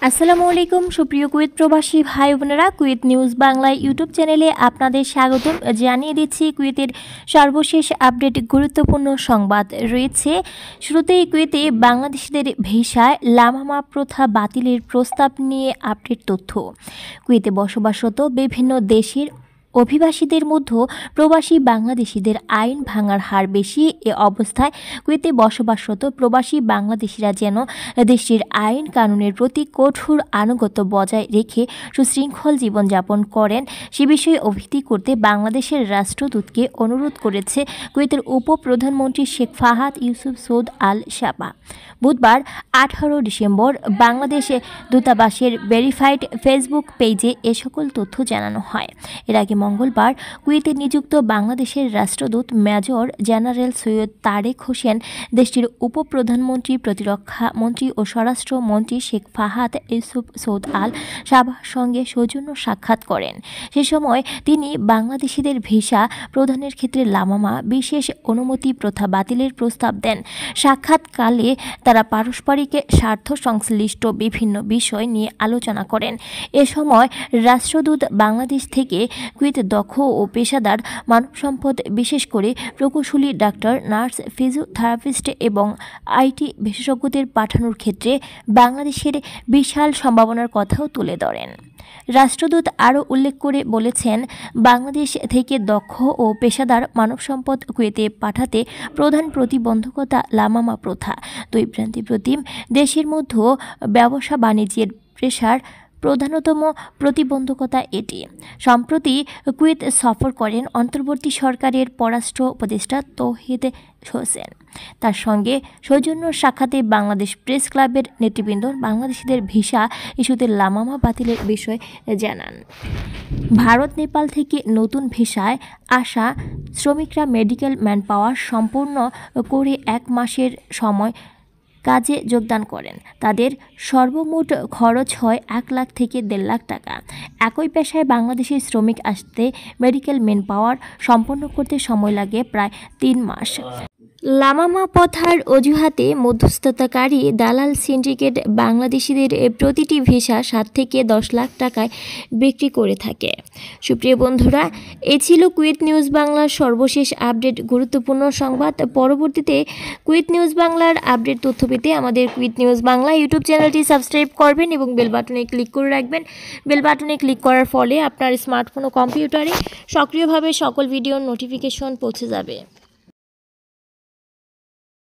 আসসালামু আলাইকুম সুপ্রিয় কুয়েত প্রবাসী ভাই বোনেরা, কুয়েত নিউজ বাংলা ইউটিউব চ্যানেলে আপনাদের স্বাগতম জানিয়ে দিচ্ছি কুয়েতের সর্বশেষ আপডেট গুরুত্বপূর্ণ সংবাদ রয়েছে। শুরুতেই কুয়েতে বাংলাদেশিদের ভিসায় লামামা প্রথা বাতিলের প্রস্তাব নিয়ে আপডেট তথ্য। কুয়েতে বসবাসরত বিভিন্ন দেশের অভিবাসীদের মধ্যে প্রবাসী বাংলাদেশিদের আইন ভাঙার হার বেশি। এ অবস্থায় কুয়েতে বসবাসরত প্রবাসী বাংলাদেশিরা যেন দেশটির আইন কানুনের প্রতি কঠোর আনুগত্য বজায় রেখে সুশৃঙ্খল জীবনযাপন করেন সে বিষয়ে অভিযোগ করতে বাংলাদেশের রাষ্ট্রদূতকে অনুরোধ করেছে কুয়েতের উপপ্রধানমন্ত্রী শেখ ফাহাদ ইউসুফ সৌদ আল সাবা। বুধবার 18 ডিসেম্বর বাংলাদেশে দূতাবাসের ভেরিফাইড ফেসবুক পেজে এ সকল তথ্য জানানো হয়। এর আগে মঙ্গলবার কুয়েতে নিযুক্ত বাংলাদেশের রাষ্ট্রদূত মেজর জেনারেল সৈয়দ তারেক হোসেন দেশটির উপপ্রধানমন্ত্রী, প্রতিরক্ষা মন্ত্রী ও স্বরাষ্ট্র মন্ত্রী শেখ ফাহাদ ইউসুফ সৌদ আল সাবাহর সঙ্গে সৌজন্য সাক্ষাৎ করেন। সে সময় তিনি বাংলাদেশিদের ভিসা প্রদানের ক্ষেত্রে লামামা বিশেষ অনুমতি প্রথা বাতিলের প্রস্তাব দেন। সাক্ষাৎকালে তারা পারস্পরিক স্বার্থ সংশ্লিষ্ট বিভিন্ন বিষয় নিয়ে আলোচনা করেন। এ সময় রাষ্ট্রদূত বাংলাদেশ থেকে কুয়েতে দক্ষ ও পেশাদার মানব সম্পদ, বিশেষ করে প্রকৌশলী, ডাক্তার, নার্স, ফিজিওথেরাপিস্ট এবং আইটি বিশেষজ্ঞদের পাঠানোর ক্ষেত্রে বাংলাদেশের বিশাল সম্ভাবনার কথাও তুলে ধরেন। রাষ্ট্রদূত আরও উল্লেখ করে বলেছেন, বাংলাদেশ থেকে দক্ষ ও পেশাদার মানব সম্পদ কুয়েতে পাঠাতে প্রধান প্রতিবন্ধকতা লামামা প্রথা। দুই প্রান্তি প্রতিম দেশের মধ্যে ব্যবসা বাণিজ্যের প্রেসার প্রধানতম প্রতিবন্ধকতা এটি। সম্প্রতি কুয়েত সফর করেন অন্তর্বর্তী সরকারের পররাষ্ট্র উপদেষ্টা তৌহিদ হোসেন। তার সঙ্গে সৌজন্য সাক্ষাতে বাংলাদেশ প্রেস ক্লাবের নেতৃবৃন্দ বাংলাদেশিদের ভিসা ইস্যুতে লামামা বাতিলের বিষয় জানান। ভারত, নেপাল থেকে নতুন ভিসায় আসা শ্রমিকরা মেডিকেল ম্যানপাওয়ার সম্পূর্ণ করে 1 মাসের সময় কাজে যোগদান করেন। তাদের সর্বমোট খরচ হয় 1 লাখ থেকে 1.5 লাখ টাকা। একই পেশায় বাংলাদেশের শ্রমিক আসতে মেডিকেল ম্যানপাওয়ার সম্পন্ন করতে সময় লাগে প্রায় 3 মাস। লামামা প্রথার অজুহাতে মধ্যস্থতাকারী দালাল সিন্ডিকেট বাংলাদেশিদের প্রতিটি ভিসা 7 থেকে 10 লাখ টাকায় বিক্রি করে থাকে। সুপ্রিয় বন্ধুরা, এ ছিল কুয়েত নিউজ বাংলার সর্বশেষ আপডেট গুরুত্বপূর্ণ সংবাদ। পরবর্তীতে কুয়েত নিউজ বাংলার আপডেট তথ্য পেতে আমাদের কুয়েত নিউজ বাংলা ইউটিউব চ্যানেলটি সাবস্ক্রাইব করবেন এবং বেল বাটনে ক্লিক করে রাখবেন। বেল বাটনে ক্লিক করার ফলে আপনার স্মার্টফোন ও কম্পিউটারে সক্রিয়ভাবে সকল ভিডিওর নোটিফিকেশন পৌঁছে যাবে।